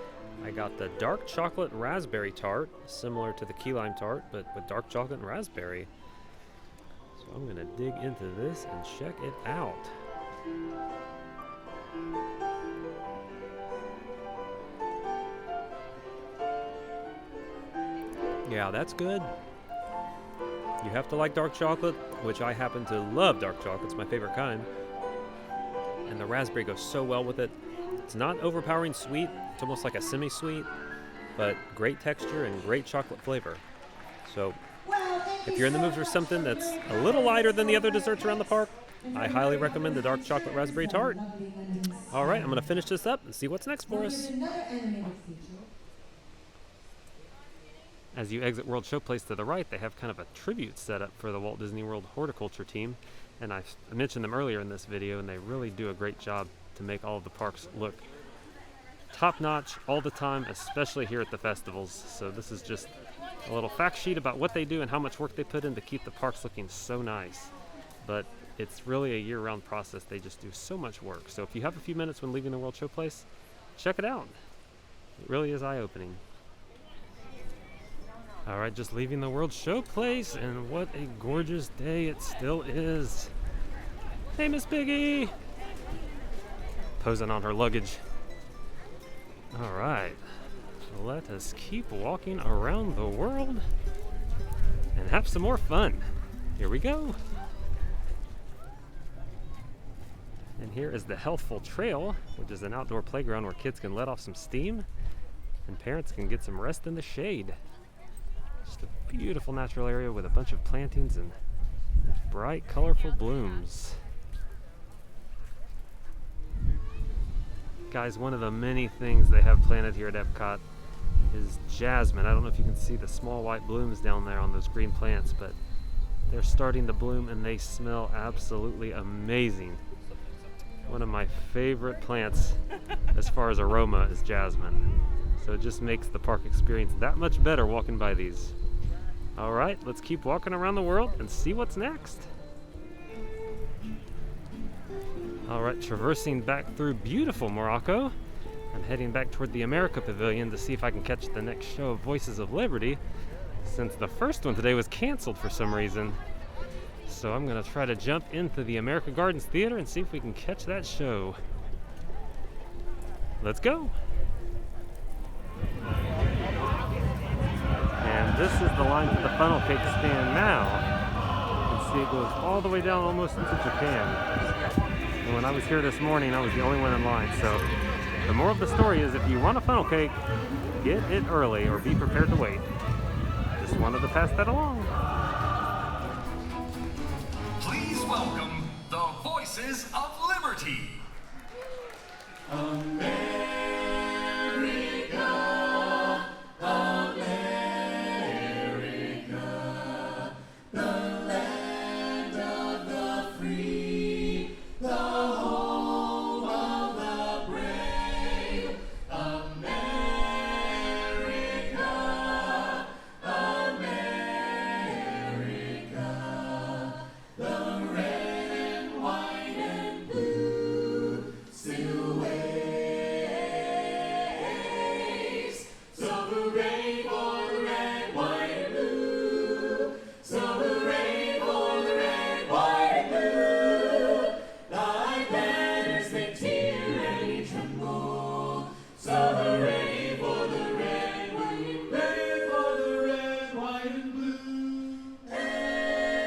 [SPEAKER 1] I got the dark chocolate raspberry tart, similar to the key lime tart, but with dark chocolate and raspberry. So I'm gonna dig into this and check it out. Yeah, that's good. You have to like dark chocolate, which I happen to love dark chocolate. It's my favorite kind. And the raspberry goes so well with it. It's not overpowering sweet. It's almost like a semi-sweet, but great texture and great chocolate flavor. So if you're in the mood for something that's a little lighter than the other desserts around the park, I highly recommend the dark chocolate raspberry tart. All right, I'm gonna finish this up and see what's next for us. As you exit World Showplace to the right, they have kind of a tribute set up for the Walt Disney World horticulture team. And I mentioned them earlier in this video, and they really do a great job to make all of the parks look top-notch all the time, especially here at the festivals. So this is just a little fact sheet about what they do and how much work they put in to keep the parks looking so nice. But it's really a year-round process. They just do so much work. So if you have a few minutes when leaving the World Showplace, check it out. It really is eye-opening. All right, just leaving the World Showplace, and what a gorgeous day it still is. Hey, Miss Piggy! Posing on her luggage. All right, let us keep walking around the world and have some more fun. Here we go. And here is the Healthful Trail, which is an outdoor playground where kids can let off some steam and parents can get some rest in the shade. Just a beautiful natural area with a bunch of plantings and bright, colorful blooms. Guys, one of the many things they have planted here at EPCOT is jasmine. I don't know if you can see the small white blooms down there on those green plants, but They're starting to bloom and they smell absolutely amazing. One of my favorite plants as far as aroma is jasmine. So it just makes the park experience that much better walking by these. All right, let's keep walking around the world and see what's next. All right, traversing back through beautiful Morocco. I'm heading back toward the America Pavilion to see if I can catch the next show of Voices of Liberty, since the first one today was canceled for some reason. So I'm gonna try to jump into the America Gardens Theater and see if we can catch that show. Let's go. And this is the line to the funnel cake stand now. You can see it goes all the way down almost into Japan. And when I was here this morning, I was the only one in line. So the moral of the story is if you want a funnel cake, get it early or be prepared to wait. Just wanted to pass that along.
[SPEAKER 5] Please welcome the Voices of Liberty. America, America, the land of the free, the home of the brave. America, America, the red and white and blue still waves. So hooray for the red, white, and blue. So hooray for the red, white, and blue. Thy banners they tear and they tremble. So hooray for the red, white, and blue. For the red, white, and blue.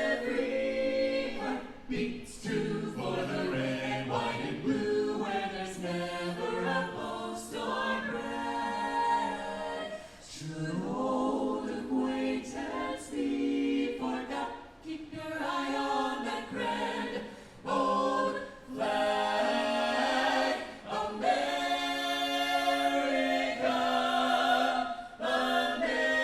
[SPEAKER 5] Every heart beats true for the red, white, and blue, where there's never a post or brag. Should old acquaintance be forgot, keep your eye on that grand old flag. America, America,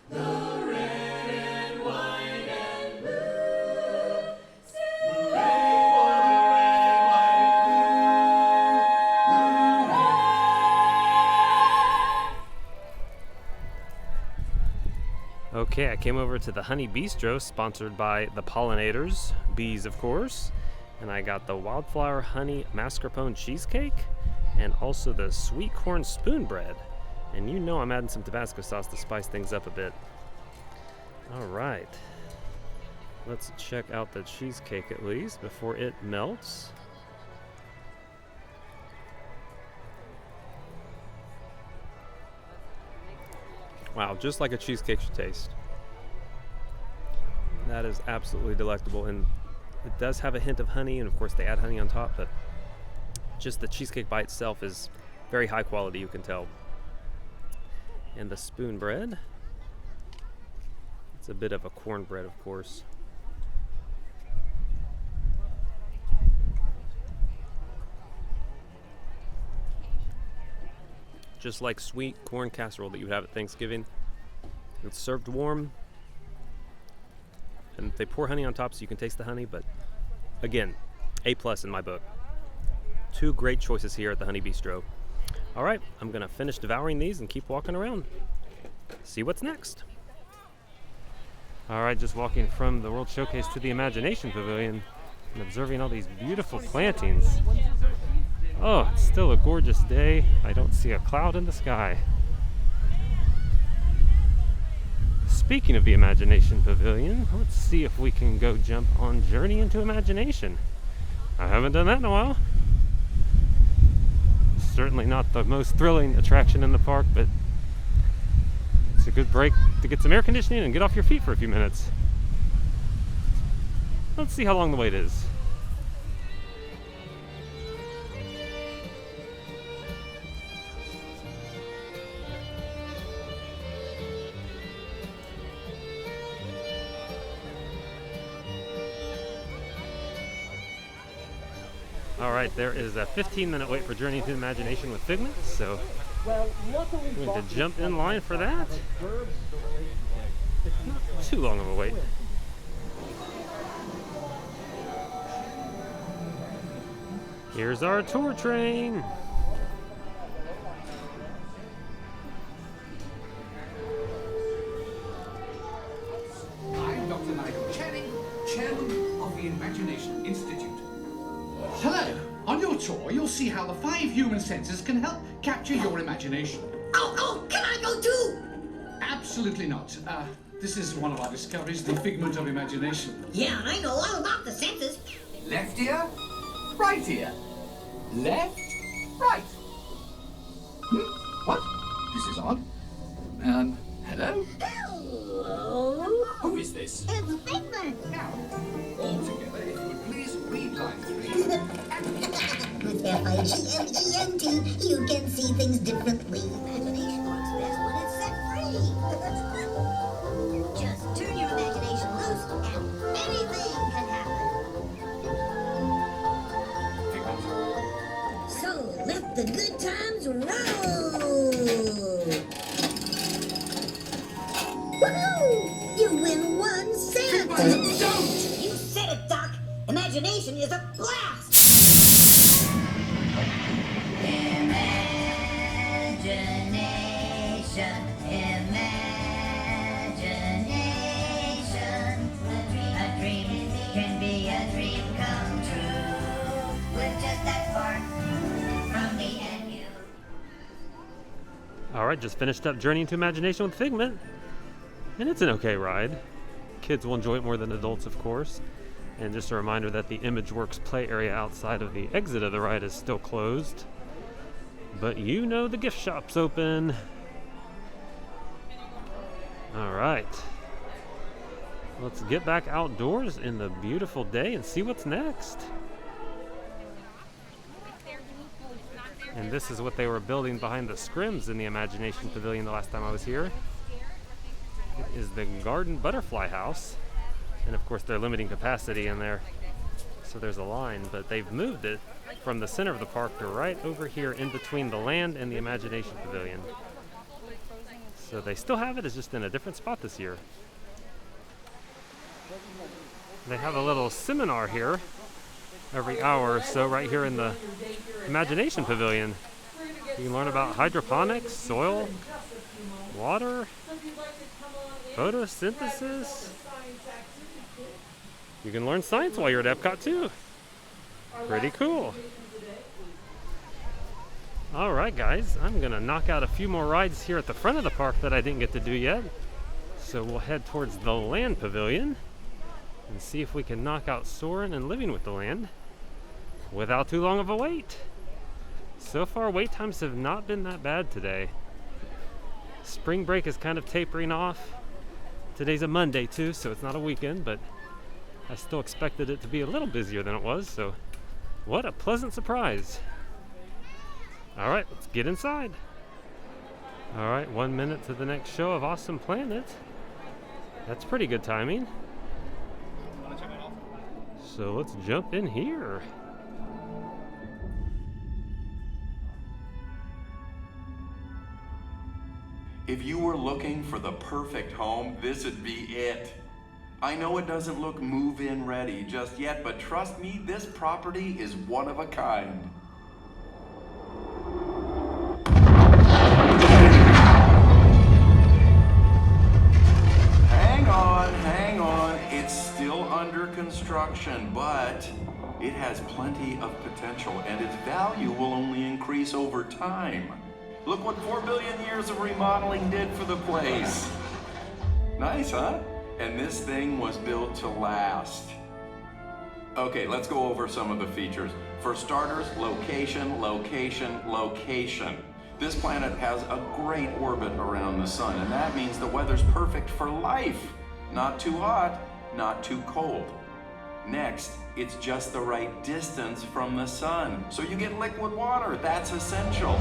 [SPEAKER 5] the red and white and blue. Hooray for the red, white, and blue.
[SPEAKER 1] Okay, I came over to the Honey Bistro, sponsored by the pollinators, bees of course, and I got the wildflower honey mascarpone cheesecake and also the sweet corn spoon bread. And you know I'm adding some Tabasco sauce to spice things up a bit. All right, let's check out the cheesecake at least before it melts. Wow, just like a cheesecake should taste. That is absolutely delectable, and it does have a hint of honey, and of course they add honey on top, but just the cheesecake by itself is very high quality, you can tell. And the spoon bread, it's a bit of a cornbread, of course. Just like sweet corn casserole that you would have at Thanksgiving. It's served warm, and they pour honey on top so you can taste the honey, but again, A+ in my book. Two great choices here at the Honey Bistro. All right, I'm gonna finish devouring these and keep walking around. See what's next. All right, just walking from the World Showcase to the Imagination Pavilion and observing all these beautiful plantings. Oh, it's still a gorgeous day. I don't see a cloud in the sky. Speaking of the Imagination Pavilion, let's see if we can go jump on Journey into Imagination. I haven't done that in a while. Certainly not the most thrilling attraction in the park, but it's a good break to get some air conditioning and get off your feet for a few minutes. Let's see how long the wait is. All right, there is a 15-minute wait for Journey into Imagination with Figment, so I'm going to jump in line for that. too long of a wait. Here's our tour train.
[SPEAKER 10] I'm Dr. Nigel Channing, Chairman of the Imagination Institute. Hello! On your tour, you'll see how the 5 human senses can help capture your imagination.
[SPEAKER 20] Oh, can I go too?
[SPEAKER 10] Absolutely not. This is one of our discoveries, the figment of imagination.
[SPEAKER 20] Yeah, I know all about the senses.
[SPEAKER 10] Left ear, right ear. Left, right. What? This is odd. Hello?
[SPEAKER 20] Hello?
[SPEAKER 10] Who is this?
[SPEAKER 20] It's Figment.
[SPEAKER 10] Now, all together, if you would please read line 3.
[SPEAKER 2] With FIGMGMT, you can see things differently. Imagination works best when it's set free. Just turn your imagination loose and anything can happen. So, let the good times roll! Woohoo! You win 1 cent!
[SPEAKER 10] Don't!
[SPEAKER 2] You said it, Doc! Imagination is a blast! Imagination, imagination. A dream can be a dream come true. With just that spark from me and you.
[SPEAKER 1] Alright, just finished up Journey into Imagination with Figment. And it's an okay ride. Kids will enjoy it more than adults, of course. And just a reminder that the ImageWorks play area outside of the exit of the ride is still closed. But you know the gift shop's open. Alright. Let's get back outdoors in the beautiful day and see what's next. And this is what they were building behind the scrims in the Imagination Pavilion the last time I was here. It is the Garden Butterfly House. And of course they're limiting capacity in there, so there's a line, but they've moved it from the center of the park to right over here in between the land and the Imagination Pavilion. So they still have it, it's just in a different spot this year. They have a little seminar here every hour or so right here in the Imagination Pavilion. You can learn about hydroponics, soil, water, photosynthesis. You can learn science while you're at EPCOT too. Pretty cool. Alright guys, I'm gonna knock out a few more rides here at the front of the park that I didn't get to do yet. So we'll head towards the Land Pavilion and see if we can knock out Soarin' and Living with the Land without too long of a wait. So far wait times have not been that bad today. Spring break is kind of tapering off. Today's a Monday too, so it's not a weekend, but I still expected it to be a little busier than it was, so what a pleasant surprise. Alright, let's get inside. Alright, 1 minute to the next show of Awesome Planet. That's pretty good timing. So let's jump in here.
[SPEAKER 17] If you were looking for the perfect home, this would be it. I know it doesn't look move-in ready just yet, but trust me, this property is one of a kind. Hang on, it's still under construction, but it has plenty of potential and its value will only increase over time. Look what 4 billion years of remodeling did for the place. Nice, huh? And this thing was built to last. Okay, let's go over some of the features. For starters, location, location, location. This planet has a great orbit around the sun, and that means the weather's perfect for life. Not too hot, not too cold. Next, it's just the right distance from the sun, so you get liquid water. That's essential.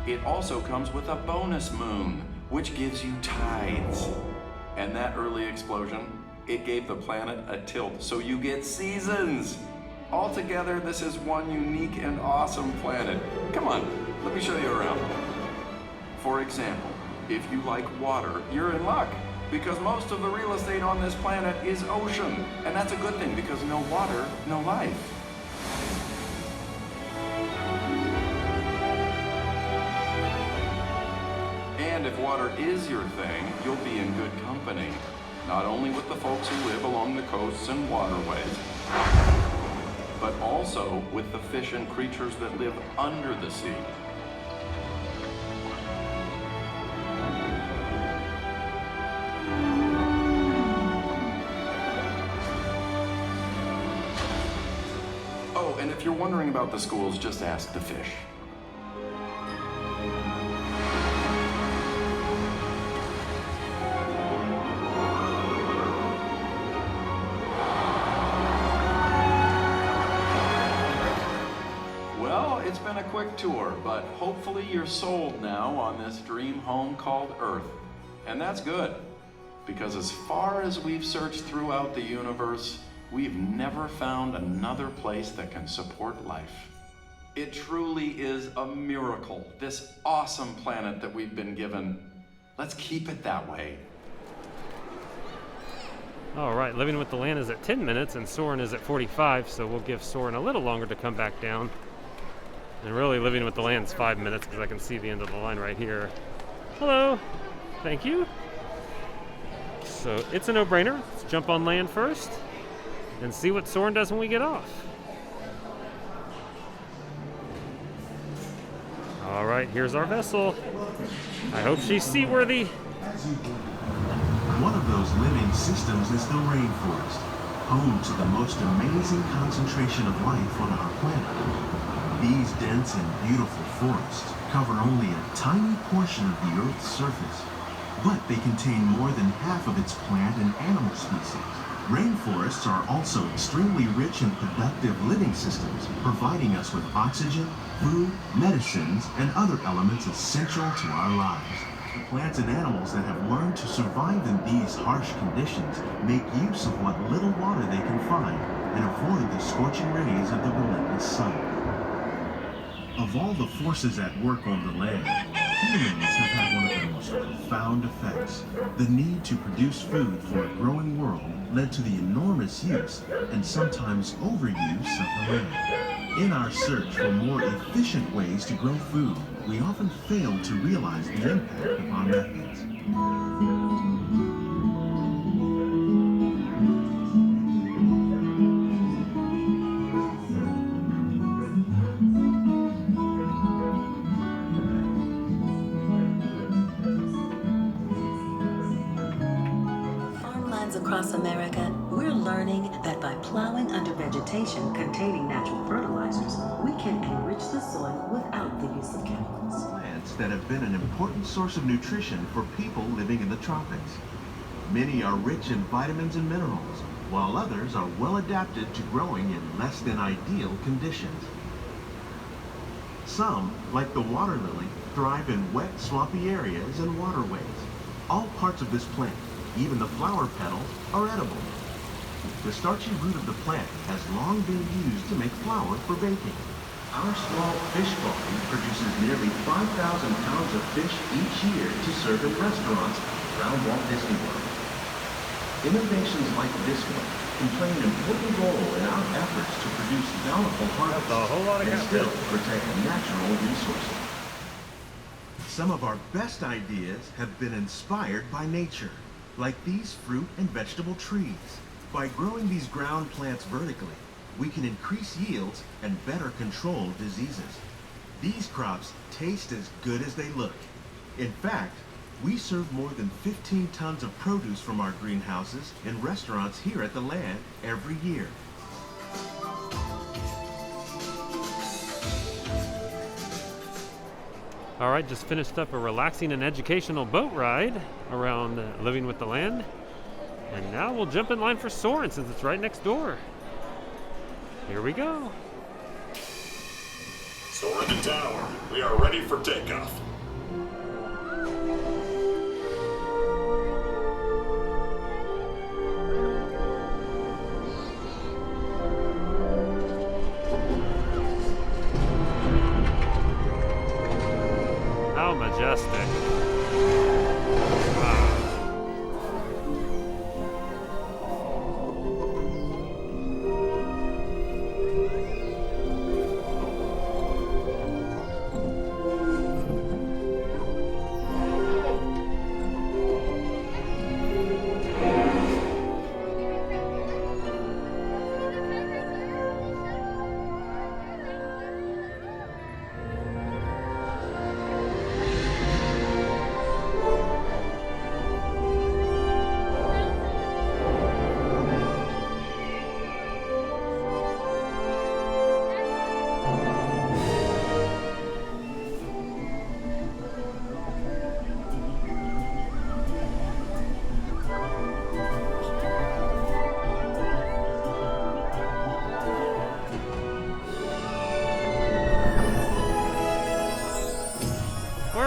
[SPEAKER 17] It also comes with a bonus moon, which gives you tides. And that early explosion, it gave the planet a tilt, so you get seasons. Altogether, this is one unique and awesome planet. Come on, let me show you around. For example, if you like water, you're in luck. because most of the real estate on this planet is ocean. And that's a good thing, because no water, no life. And if water is your thing, you'll be in good company. Not only with the folks who live along the coasts and waterways, but also with the fish and creatures that live under the sea. Oh, and if you're wondering about the schools, just ask the fish. It's been a quick tour, but hopefully you're sold now on this dream home called Earth. And that's good, because as far as we've searched throughout the universe, we've never found another place that can support life. It truly is a miracle, this awesome planet that we've been given. Let's keep it that way.
[SPEAKER 1] All right, Living with the Land is at 10 minutes and Soarin' is at 45, so we'll give Soarin' a little longer to come back down. And really, Living with the Land's 5 minutes because I can see the end of the line right here. Hello. Thank you. So it's a no-brainer. Let's jump on land first and see what Soarin' does when we get off. All right, here's our vessel. I hope she's seaworthy.
[SPEAKER 7] One of those living systems is the rainforest, home to the most amazing concentration of life on our planet. These dense and beautiful forests cover only a tiny portion of the Earth's surface, but they contain more than half of its plant and animal species. Rainforests are also extremely rich and productive living systems, providing us with oxygen, food, medicines, and other elements essential to our lives. The plants and animals that have learned to survive in these harsh conditions make use of what little water they can find and avoid the scorching rays of the relentless sun. Of all the forces at work on the land, humans have had one of the most profound effects. The need to produce food for a growing world led to the enormous use and sometimes overuse of the land. In our search for more efficient ways to grow food, we often fail to realize the impact of our methods.
[SPEAKER 22] Across America, we're learning that by plowing under vegetation containing natural fertilizers, we can enrich the soil without the use of chemicals.
[SPEAKER 7] Plants that have been an important source of nutrition for people living in the tropics. Many are rich in vitamins and minerals, while others are well adapted to growing in less than ideal conditions. Some, like the water lily, thrive in wet, swampy areas and waterways. All parts of this plant, even the flower petals, are edible. The starchy root of the plant has long been used to make flour for baking. Our small fish farm produces nearly 5,000 pounds of fish each year to serve in restaurants around Walt Disney World. Innovations like this one can play an important role in our efforts to produce bountiful harvests and still protect natural resources. Some of our best ideas have been inspired by nature, like these fruit and vegetable trees. By growing these ground plants vertically, we can increase yields and better control diseases. These crops taste as good as they look. In fact, we serve more than 15 tons of produce from our greenhouses in restaurants here at the land every year.
[SPEAKER 1] All right, just finished up a relaxing and educational boat ride around Living with the Land. And now we'll jump in line for Soarin' since it's right next door. Here we go.
[SPEAKER 23] Soarin' to tower. We are ready for takeoff.
[SPEAKER 1] How majestic. Wow.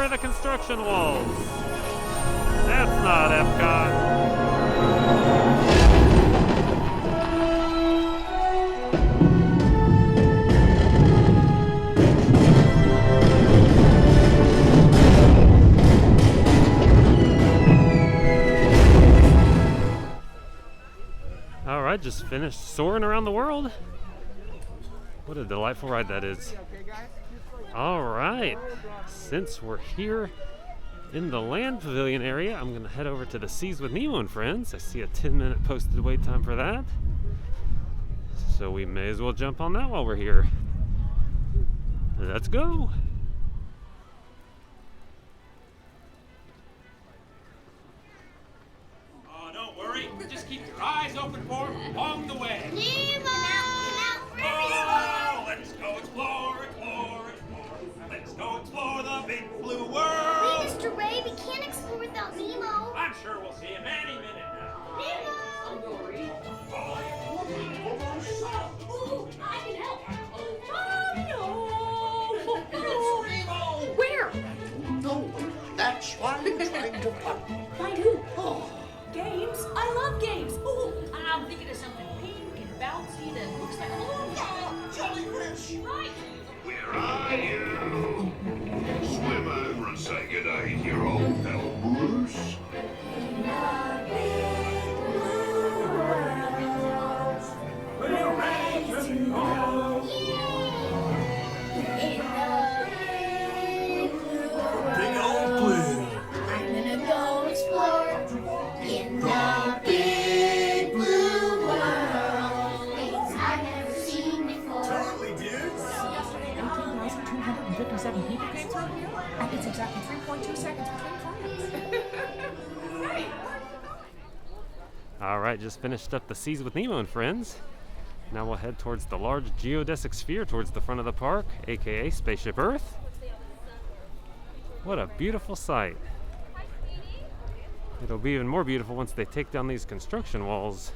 [SPEAKER 1] are the construction walls? That's not Epcot. Alright, just finished soaring around the world. What a delightful ride that is. Alright, since we're here in the Land Pavilion area, I'm going to head over to the Seas with Nemo and Friends. I see a 10-minute posted wait time for that. So we may as well jump on that while we're here. Let's go!
[SPEAKER 8] Oh, don't worry. Just keep your eyes open for him along the way.
[SPEAKER 6] Nemo! Come out,
[SPEAKER 8] Oh, let's go explore. Let's go explore the big blue world.
[SPEAKER 6] Wait, Mr. Ray, we can't explore without Nemo.
[SPEAKER 8] I'm sure we'll see him any minute now.
[SPEAKER 6] Nemo!
[SPEAKER 5] Ooh, I can help.
[SPEAKER 10] Where? No, that's why I'm trying to find.
[SPEAKER 5] Find who? Oh, games? I love games. Ooh, I'm thinking of something pink and bouncy that looks like a balloon.
[SPEAKER 10] Jellyfish!
[SPEAKER 5] Right.
[SPEAKER 14] Where are you? Swim over and say good day to your old pal Bruce.
[SPEAKER 5] We're ready to go.
[SPEAKER 10] Big old blue.
[SPEAKER 6] I'm gonna go explore in the
[SPEAKER 10] Big blue world.
[SPEAKER 6] things I've never seen before.
[SPEAKER 10] Totally, dudes.
[SPEAKER 9] 18,257 people came through here, and it's exactly 3.2 seconds between comments.
[SPEAKER 1] Alright, just finished up the Seas with Nemo and Friends. Now we'll head towards the large geodesic sphere towards the front of the park, aka Spaceship Earth. What a beautiful sight. It'll be even more beautiful once they take down these construction walls.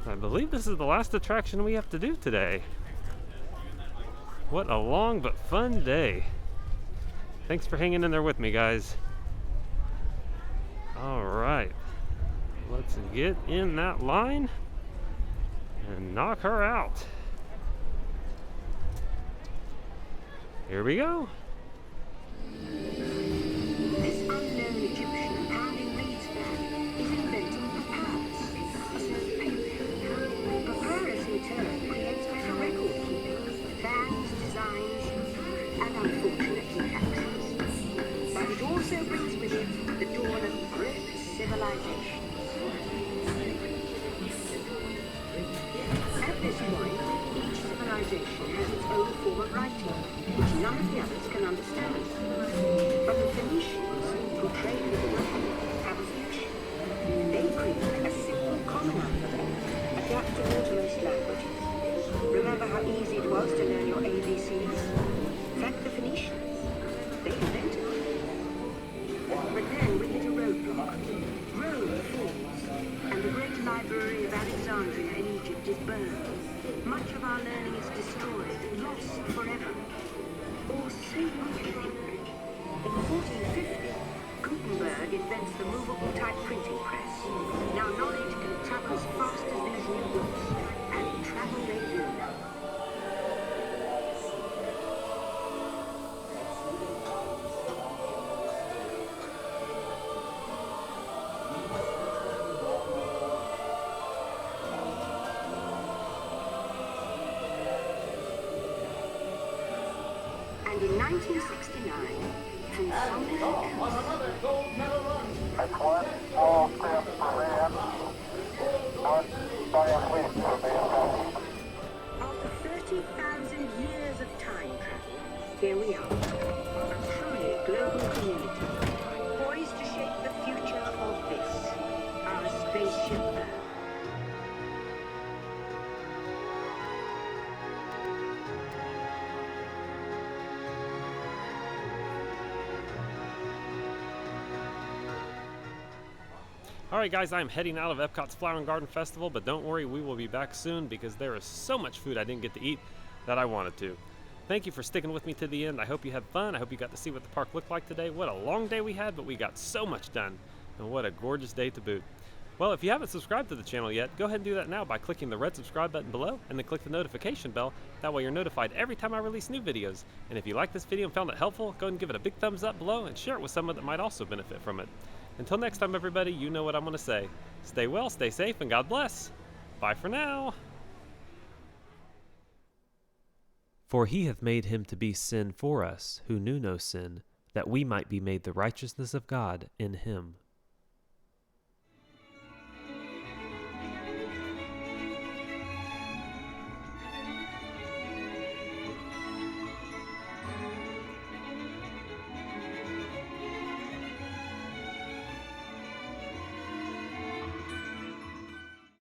[SPEAKER 1] I believe this is the last attraction we have to do today. What a long but fun day. Thanks for hanging in there with me, guys. Alright, let's get in that line and knock her out. Here we go.
[SPEAKER 22] This unknown Egyptian pounding reeds fan is inventing papyrus. Papyrus in turn creates better record keeping, fans, designs, and unfortunately taxes. But it also brings with it the dawn of great civilization. At this point, each civilization has its own form of writing, which none of the others can understand. But the Phoenicians, who traded with the world, have a solution. They create a simple common alphabet, adaptable to most languages. Remember how easy it was to learn your ABCs? Thank the Phoenicians. They invented it. But then we hit a roadblock. Rome falls, and the great library of Alexandria in Egypt is burned. Much of our learning is destroyed, lost forever. Or so we think. In 1450, Gutenberg invents the movable type printing press. Now knowledge can travel as fast as these new books, and travel they do. And in 1969, from somewhere
[SPEAKER 10] That's one small step for man, one giant leap for mankind.
[SPEAKER 22] after 30,000 years of time travel, here we are, a truly global community, poised to shape the future of this, our spaceship Earth.
[SPEAKER 1] Alright guys, I'm heading out of Epcot's Flower and Garden Festival, but don't worry, we will be back soon because there is so much food I didn't get to eat that I wanted to. Thank you for sticking with me to the end. I hope you had fun. I hope you got to see what the park looked like today. What a long day we had, but we got so much done. And what a gorgeous day to boot. Well, if you haven't subscribed to the channel yet, go ahead and do that now by clicking the red subscribe button below and then click the notification bell. That way you're notified every time I release new videos. And if you like this video and found it helpful, go ahead and give it a big thumbs up below and share it with someone that might also benefit from it. Until next time, everybody, you know what I'm going to say. Stay well, stay safe, and God bless. Bye for now. For he hath made him to be sin for us, who knew no sin, that we might be made the righteousness of God in him.